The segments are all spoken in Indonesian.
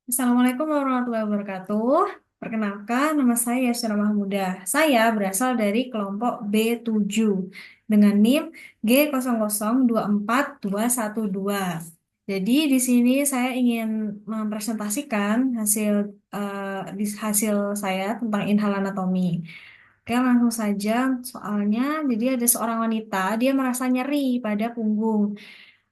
Assalamualaikum warahmatullahi wabarakatuh. Perkenalkan, nama saya Yasira Mahmuda. Saya berasal dari kelompok B7 dengan NIM G00241212. Jadi di sini saya ingin mempresentasikan hasil saya tentang inhal anatomi. Oke, langsung saja soalnya. Jadi ada seorang wanita, dia merasa nyeri pada punggung.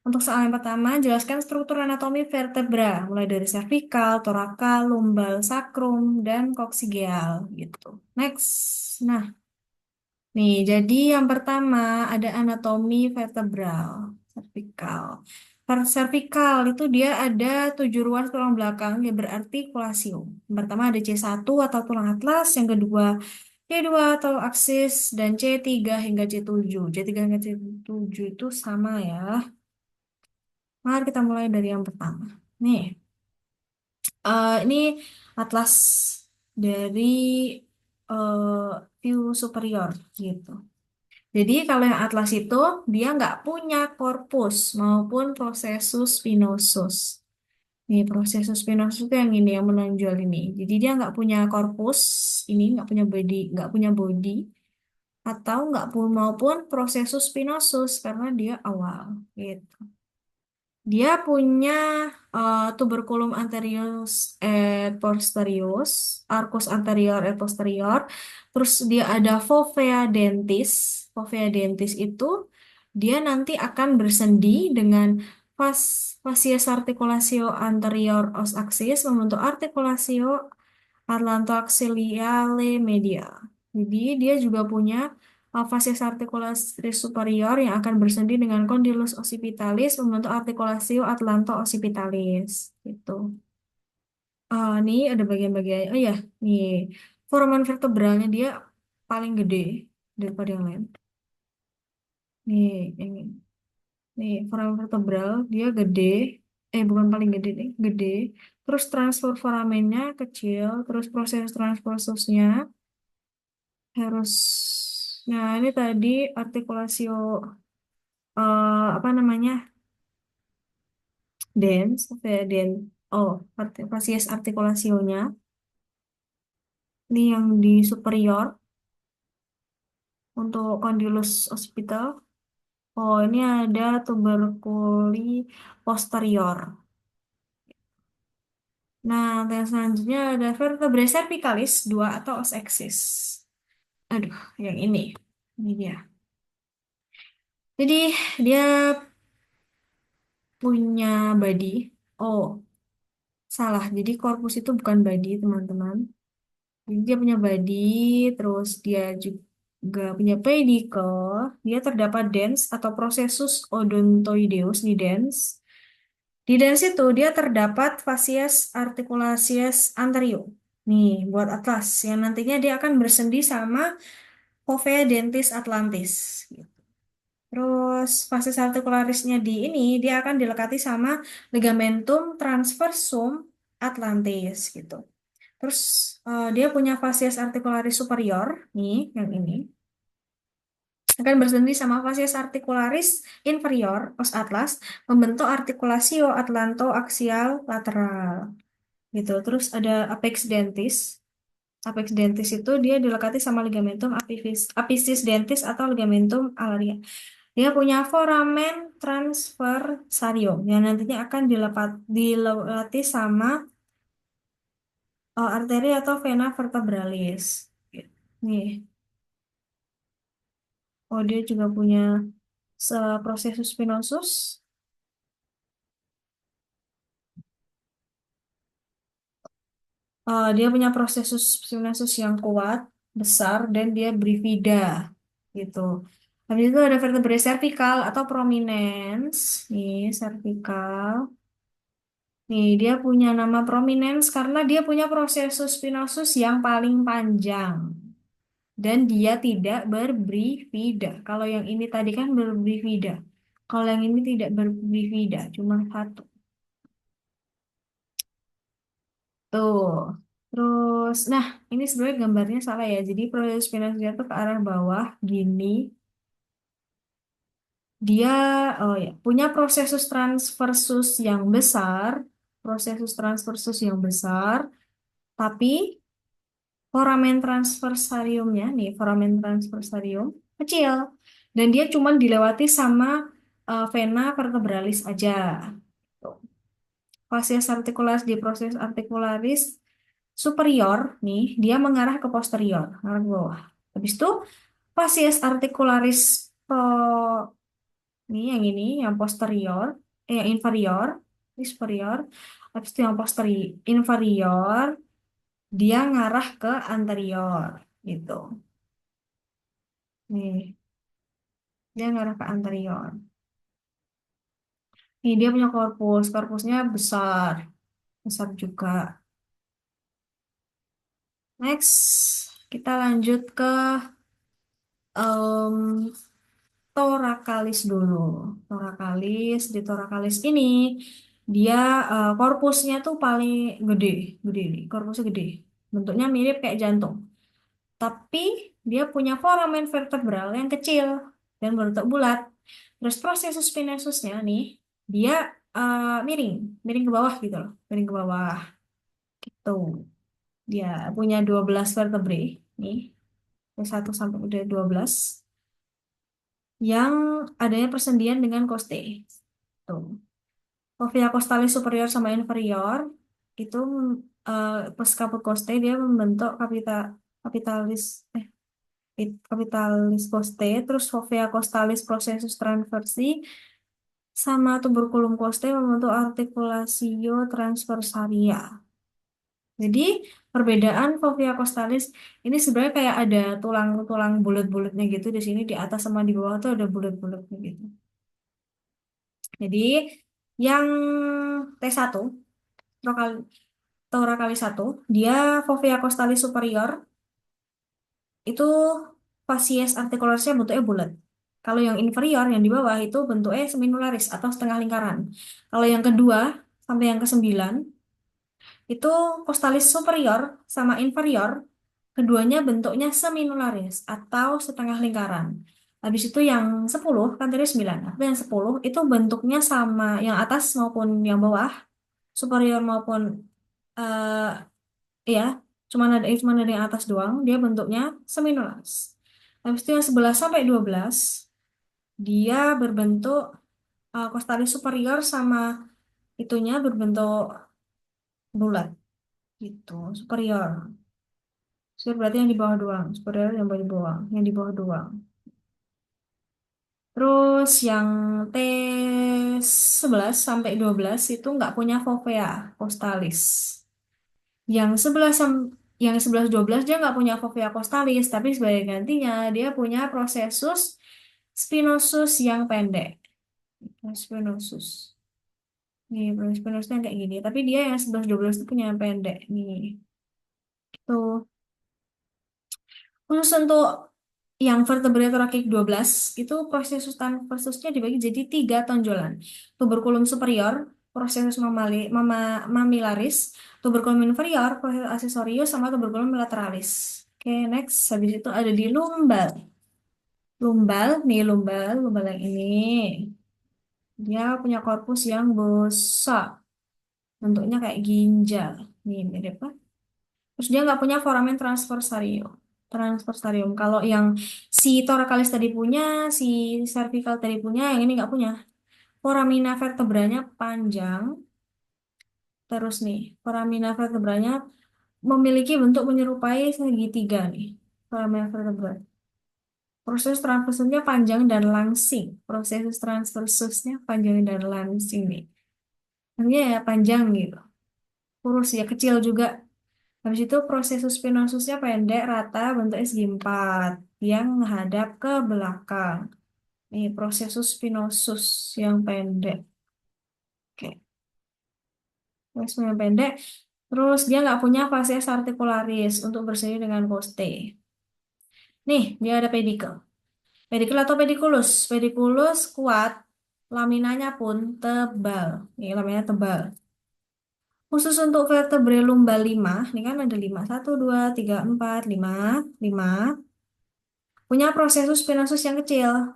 Untuk soal yang pertama, jelaskan struktur anatomi vertebra, mulai dari servikal, torakal, lumbal, sakrum, dan koksigeal gitu. Next. Nah, nih, jadi yang pertama ada anatomi vertebral, servikal. Servikal itu dia ada 7 ruas tulang belakang yang berartikulasium. Yang pertama ada C1 atau tulang atlas, yang kedua C2 atau aksis, dan C3 hingga C7. C3 hingga C7 itu sama ya. Mari kita mulai dari yang pertama. Nih, ini atlas dari view superior gitu. Jadi kalau yang atlas itu dia nggak punya korpus maupun prosesus spinosus. Nih prosesus spinosus itu yang ini yang menonjol ini. Jadi dia nggak punya korpus, ini nggak punya body atau nggak pun maupun prosesus spinosus karena dia awal gitu. Dia punya tuberculum anterior et posterior, arcus anterior et posterior. Terus dia ada fovea dentis. Fovea dentis itu dia nanti akan bersendi dengan facies articulatio anterior os axis membentuk articulatio atlantoaxillale media. Jadi dia juga punya facies articularis superior yang akan bersendi dengan condylus occipitalis membentuk articulatio atlanto-occipitalis. Gitu. Nih ada bagian-bagian. Oh ya, nih foramen vertebralnya dia paling gede daripada yang lain. Nih, ini. Nih, foramen vertebral dia gede. Bukan paling gede nih, gede. Terus transfer foramennya kecil. Terus proses transversusnya harus. Nah, ini tadi artikulasio apa namanya? Dens, apa ya, oh, facies artikulasionya. Ini yang di superior untuk condylus occipital. Oh, ini ada tuberculi posterior. Nah, yang selanjutnya ada vertebrae cervicalis 2 atau os eksis. Aduh, yang ini. Ini dia. Jadi, dia punya body. Oh, salah. Jadi, korpus itu bukan body, teman-teman. Jadi, dia punya body, terus dia juga punya pedicle. Dia terdapat dens atau processus odontoideus di dens. Di dens itu dia terdapat facies articulasius anterior. Nih, buat atlas yang nantinya dia akan bersendi sama fovea dentis atlantis. Terus facies articularisnya di ini dia akan dilekati sama ligamentum transversum atlantis gitu. Terus dia punya facies articularis superior nih yang ini akan bersendi sama facies articularis inferior os atlas membentuk articulatio atlanto-axial lateral gitu. Terus ada apex dentis. Apex dentis itu dia dilekati sama ligamentum apicis dentis atau ligamentum alaria. Dia punya foramen transversarium yang nantinya akan dilewati sama arteri atau vena vertebralis. Nih, oh dia juga punya processus spinosus. Dia punya processus spinosus yang kuat, besar, dan dia brivida, gitu. Habis itu ada vertebrae cervical atau prominens. Nih, cervical. Nih, dia punya nama prominens karena dia punya processus spinosus yang paling panjang. Dan dia tidak berbrivida. Kalau yang ini tadi kan berbrivida. Kalau yang ini tidak berbrivida, cuma satu. Tuh. Terus, nah ini sebenarnya gambarnya salah ya. Jadi proses spinal itu ke arah bawah, gini. Dia, oh ya, punya prosesus transversus yang besar. prosesus transversus yang besar, tapi foramen transversariumnya nih, foramen transversarium kecil. Dan dia cuma dilewati sama vena vertebralis aja. Tuh. Facies articularis di proses articularis superior nih, dia mengarah ke posterior, mengarah ke bawah. Habis itu facies articularis ini yang yang posterior, yang inferior, ini superior. Habis itu yang inferior, dia ngarah ke anterior, gitu. Nih, dia ngarah ke anterior. Nih, dia punya korpusnya besar, besar juga. Next, kita lanjut ke em, torakalis dulu. Torakalis, di torakalis ini dia korpusnya tuh paling gede, gede nih, korpusnya gede. Bentuknya mirip kayak jantung. Tapi dia punya foramen vertebral yang kecil dan berbentuk bulat. Terus proses spinosusnya nih, dia miring, miring ke bawah gitu loh, miring ke bawah. Gitu. Dia punya 12 vertebrae nih, dari 1 sampai udah 12 yang adanya persendian dengan costae. Tuh. Fovea costalis superior sama inferior itu pas caput costae dia membentuk kapitalis capitalis costae, terus fovea costalis processus transversi sama tuberculum costae membentuk articulatio transversalia. Jadi perbedaan fovea costalis ini sebenarnya kayak ada tulang-tulang bulat-bulatnya gitu di sini, di atas sama di bawah tuh ada bulat-bulatnya gitu. Jadi yang T1 Torakal- Torakalis 1 dia fovea costalis superior itu facies articularisnya bentuknya bulat. Kalau yang inferior yang di bawah itu bentuknya seminularis atau setengah lingkaran. Kalau yang kedua sampai yang kesembilan itu costalis superior sama inferior keduanya bentuknya seminularis atau setengah lingkaran. Habis itu yang 10 kan tadi 9. Tapi yang 10 itu bentuknya sama yang atas maupun yang bawah, superior maupun eh ya, cuman ada yang atas doang, dia bentuknya seminularis. Habis itu yang 11 sampai 12 dia berbentuk costalis superior sama itunya berbentuk bulat gitu, superior. Superior berarti yang di bawah doang, superior yang di bawah, yang di bawah doang. Terus yang T11 sampai 12 itu nggak punya fovea costalis. Yang 11 yang 11 12 dia nggak punya fovea costalis, tapi sebagai gantinya dia punya prosesus spinosus yang pendek. Spinosus. Nih, proses spinosusnya kayak gini, tapi dia yang 11 12 itu punya yang pendek nih. Tuh. Khusus untuk yang vertebrae thoracic 12 itu proses versusnya dibagi jadi 3 tonjolan. Tuberculum superior, proses mamillaris, tuberculum inferior, proses accessorius, sama tuberculum lateralis. Oke, next. Habis itu ada di lumbal. Lumbal yang ini. Dia punya korpus yang besar. Bentuknya kayak ginjal. Nih, mirip apa? Terus dia nggak punya foramen transversarium. Transversarium. Kalau yang si thoracalis tadi punya, si cervical tadi punya, yang ini nggak punya. Foramina vertebranya panjang. Terus nih, foramina vertebranya memiliki bentuk menyerupai segitiga nih. Foramina vertebra. Proses transversusnya panjang dan langsing. Proses transversusnya panjang dan langsing nih. Artinya ya panjang gitu. Kurus ya, kecil juga. Habis itu proses spinosusnya pendek, rata, bentuknya segi empat yang menghadap ke belakang. Ini proses spinosus yang pendek. Oke, proses yang pendek. Terus dia nggak punya facies articularis untuk bersemi dengan poste. Nih, dia ada pedikel. Pedikel atau pediculus. Pediculus kuat, laminanya pun tebal. Ini laminanya tebal. Khusus untuk vertebrae lumbal 5, ini kan ada 5, 1, 2, 3, 4, 5, 5. Punya prosesus spinosus yang kecil.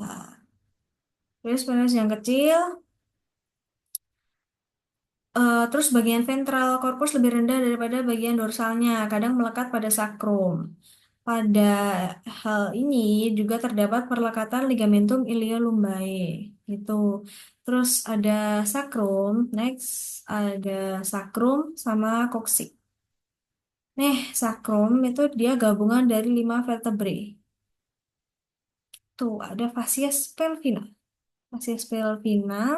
Nah, terus spinosus yang kecil Terus bagian ventral corpus lebih rendah daripada bagian dorsalnya, kadang melekat pada sakrum. Pada hal ini juga terdapat perlekatan ligamentum iliolumbae gitu. Terus ada sakrum, next ada sakrum sama koksik. Nih, sakrum itu dia gabungan dari 5 vertebrae. Tuh, ada fascies pelvina. Fascies pelvina.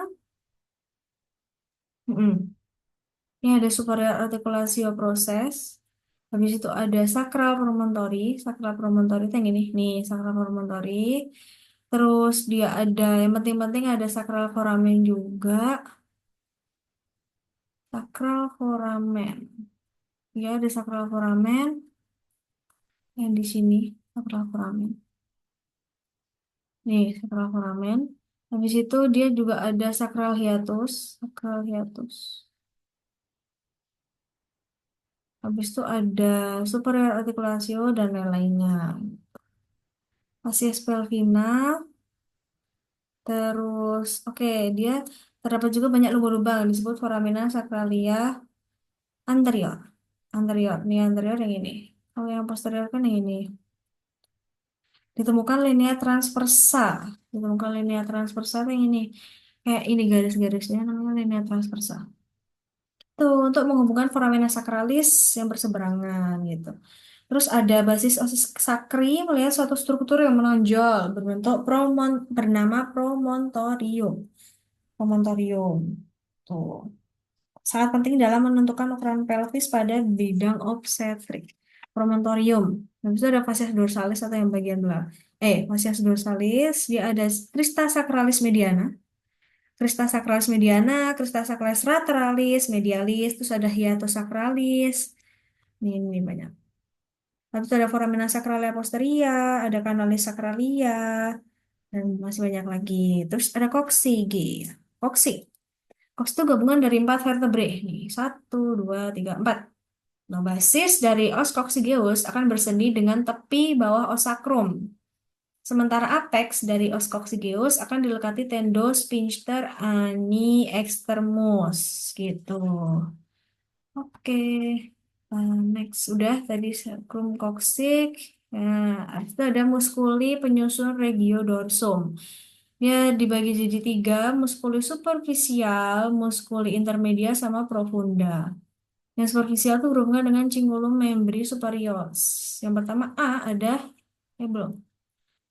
Mm-mm. Ini ada superior articulatio proses. Habis itu ada sacral promontory. Sacral promontory itu yang ini. Nih, sacral promontory. Terus dia ada, yang penting-penting ada sacral foramen juga. Sacral foramen. Ya, ada sacral foramen. Yang di sini, sacral foramen. Nih, sacral foramen. Habis itu dia juga ada sacral hiatus. Sacral hiatus. Habis itu ada superior articulatio dan lain-lainnya. Fascies pelvina. Terus, oke, dia terdapat juga banyak lubang-lubang yang disebut foramina sacralia anterior. Anterior, nih anterior yang ini. Kalau yang posterior kan yang ini. Ditemukan linea transversa. Ditemukan linea transversa yang ini. Kayak ini garis-garisnya namanya linea transversa. Tuh, untuk menghubungkan foramina sacralis yang berseberangan gitu. Terus ada basis osis sakri melihat suatu struktur yang menonjol berbentuk bernama promontorium. Promontorium. Tuh. Sangat penting dalam menentukan ukuran pelvis pada bidang obstetrik. Promontorium. Habis itu ada fascia dorsalis atau yang bagian belakang. Fascia dorsalis, dia ada crista sacralis mediana, crista sacralis mediana, crista sacralis lateralis, medialis, terus ada hiatus sacralis. Ini banyak. Habis itu ada foramina sacralia posteria, ada canalis sacralia, dan masih banyak lagi. Terus ada coxig. Coxig. Cox itu gabungan dari 4 vertebrae. Nih, satu, dua, tiga, empat. Nah, basis dari os coccygeus akan bersendi dengan tepi bawah os sacrum. Sementara apex dari os coccygeus akan dilekati tendo sphincter ani extremus. Gitu. Oke. Next. Udah tadi sacrum coccyx. Nah, habis itu ada muskuli penyusun regiodorsum. Dia dibagi jadi 3, muskuli superficial, muskuli intermedia, sama profunda. Yang superficial itu berhubungan dengan cingulum membri superiors. Yang pertama A ada, belum.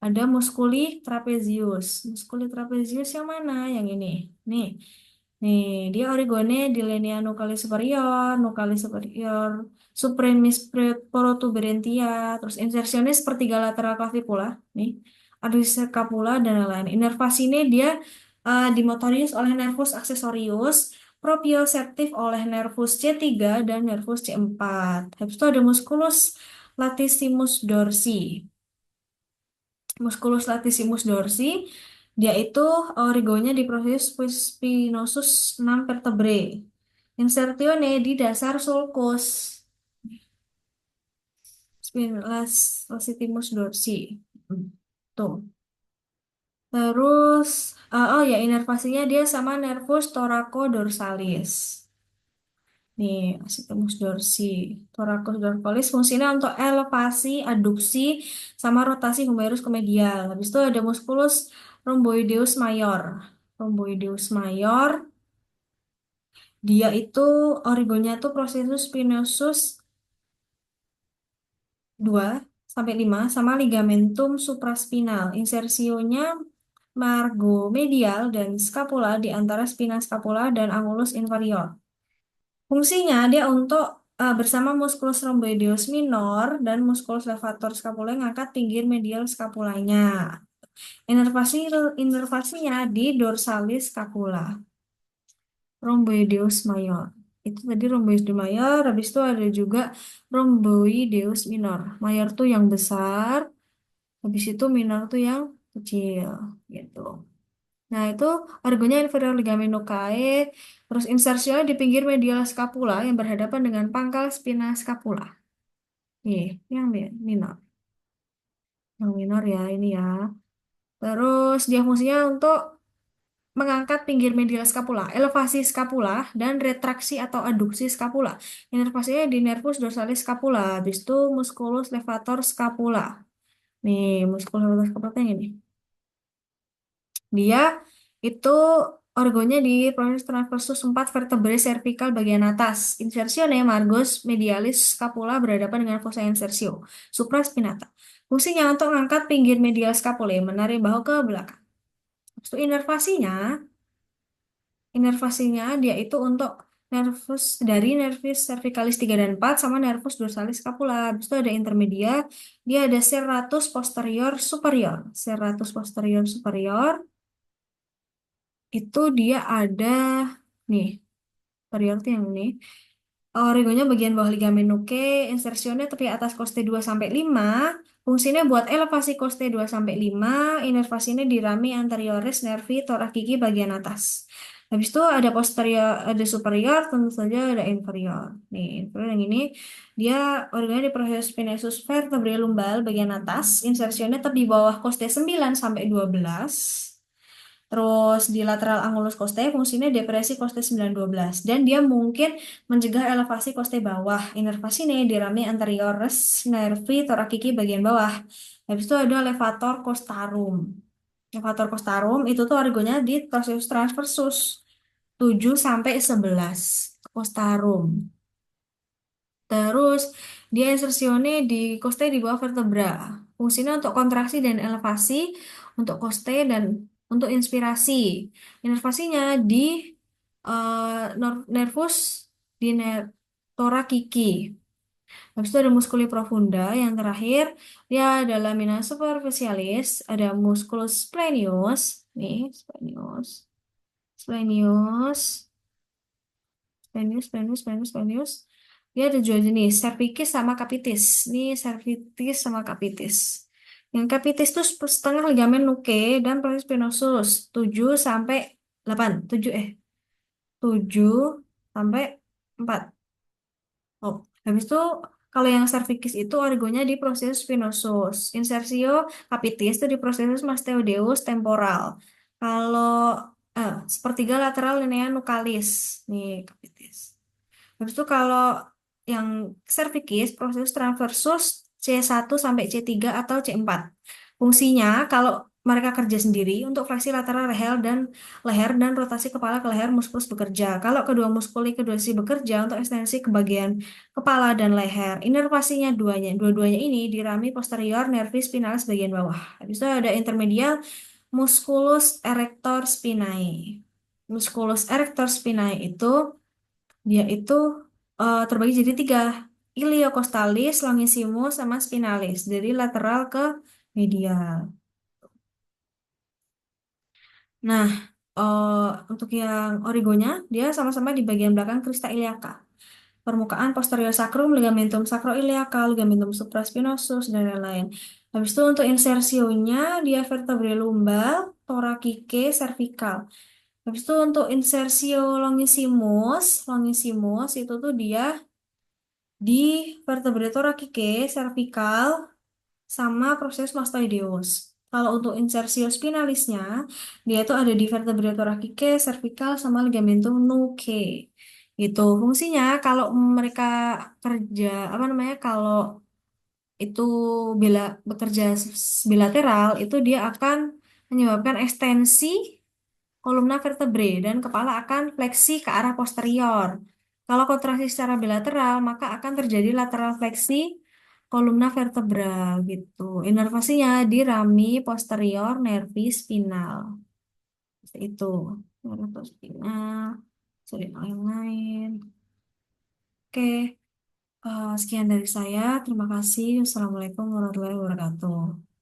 Ada muskuli trapezius. Muskuli trapezius yang mana? Yang ini. Nih. Nih, dia origone di linea nucleus superior, supremis protuberantia, terus insersionis sepertiga lateral clavicula, nih, adductus scapula dan lain-lain. Inervasi ini dia dimotoris oleh nervus accessorius, proprioceptif oleh nervus C3 dan nervus C4. Habis itu ada musculus latissimus dorsi. Musculus latissimus dorsi, dia itu origonya di proses spinosus 6 vertebrae. Insertione di dasar sulcus. Spinous latissimus dorsi. Tuh. Terus, oh ya, inervasinya dia sama nervus thoraco-dorsalis. Nih, acetamus dorsi, thoracodorsales fungsinya untuk elevasi, adduksi, sama rotasi humerus ke medial. Habis itu ada musculus rhomboideus mayor. Rhomboideus mayor, dia itu origonya tuh processus spinosus 2 sampai 5 sama ligamentum supraspinal. Insersionya margomedial dan scapula di antara spina scapula dan angulus inferior. Fungsinya dia untuk bersama musculus rhomboideus minor dan musculus levator scapula ngangkat pinggir medial scapulanya. Inervasi inervasinya di dorsalis scapula. Rhomboideus mayor. Itu tadi rhomboideus mayor, habis itu ada juga rhomboideus minor. Mayor tuh yang besar, habis itu minor tuh yang kecil, gitu. Nah, itu argonya inferior ligamenocae, terus insersinya di pinggir medial scapula yang berhadapan dengan pangkal spina scapula. Nih, yang minor. Yang minor ya, ini ya. Terus dia fungsinya untuk mengangkat pinggir medial scapula, elevasi scapula, dan retraksi atau aduksi scapula. Inervasinya di nervus dorsalis scapula, habis itu musculus levator scapula. Nih, musculus levator scapula yang ini. Dia itu orgonnya di proses transversus 4 vertebrae cervical bagian atas. Insertione margus medialis scapula berhadapan dengan fossa insertio supraspinata. Fungsinya untuk mengangkat pinggir medial scapulae, menarik bahu ke belakang. Terus itu inervasinya dia itu untuk nervus dari nervus cervicalis 3 dan 4 sama nervus dorsalis scapula. Habis itu ada intermedia, dia ada serratus posterior superior. Serratus posterior superior itu dia ada nih, superior tuh yang ini. Origonya bagian bawah ligamen nuke, insersionnya tepi atas koste 2 sampai 5. Fungsinya buat elevasi koste 2 sampai 5, inervasinya di rami anterioris nervi thorax gigi bagian atas. Habis itu ada posterior, ada superior, tentu saja ada inferior. Nih, inferior yang ini dia origonya di proses spinesus vertebrae lumbal bagian atas, insersionnya tepi bawah koste 9 sampai 12. Terus di lateral angulus costae fungsinya depresi costae 9-12 dan dia mungkin mencegah elevasi costae bawah. Inervasi nih di rami anterioris nervi thoracici bagian bawah. Habis itu ada levator costarum. Levator costarum itu tuh argonya di proses transversus 7 sampai 11 costarum. Terus dia insersione di costae di bawah vertebra. Fungsinya untuk kontraksi dan elevasi, untuk costae dan untuk inspirasi. Inervasinya di nervus di thoracici. Habis itu ada musculi profunda yang terakhir dia ada lamina superficialis, ada musculus splenius, nih splenius, splenius, Venus. Dia ada dua jenis, cervikis sama capitis. Ini cervitis sama capitis. Yang capitis itu setengah ligamen nuke dan proses penosus 7 sampai 8. 7 sampai 4. Oh, habis itu kalau yang cervikis itu origonya di proses spinosus. Insersio capitis itu di proses mastoideus temporal. Kalau sepertiga lateral linea nukalis. Nih, capitis. Habis itu kalau yang cervikis, proses transversus C1 sampai C3 atau C4. Fungsinya kalau mereka kerja sendiri untuk fleksi lateral leher dan rotasi kepala ke leher muskulus bekerja. Kalau kedua muskuli kedua sisi bekerja untuk ekstensi ke bagian kepala dan leher. Inervasinya dua-duanya ini di rami posterior nervis spinalis bagian bawah. Habis itu ada intermedial musculus erector spinae. Musculus erector spinae itu dia itu terbagi jadi tiga, iliocostalis, longissimus, sama spinalis, dari lateral ke medial. Nah, untuk yang origonya, dia sama-sama di bagian belakang crista iliaca. Permukaan posterior sacrum, ligamentum sacroiliaca, ligamentum supraspinosus, dan lain-lain. Habis itu untuk insersionya, dia vertebrae lumbal, thoracique, cervical. Habis itu untuk insersio longissimus itu tuh dia di vertebrae thoracicae, cervical, sama proses mastoideus. Kalau untuk insersio spinalisnya, dia itu ada di vertebrae thoracicae, cervical, sama ligamentum nuchae. Itu fungsinya kalau mereka kerja apa namanya kalau itu bila bekerja bilateral itu dia akan menyebabkan ekstensi kolumna vertebrae dan kepala akan fleksi ke arah posterior. Kalau kontraksi secara bilateral, maka akan terjadi lateral fleksi kolumna vertebra gitu. Inervasinya di rami posterior nervi spinal. Seperti itu. Nervi spinal. Sorry, yang lain. Oke, sekian dari saya. Terima kasih. Wassalamualaikum warahmatullahi wabarakatuh.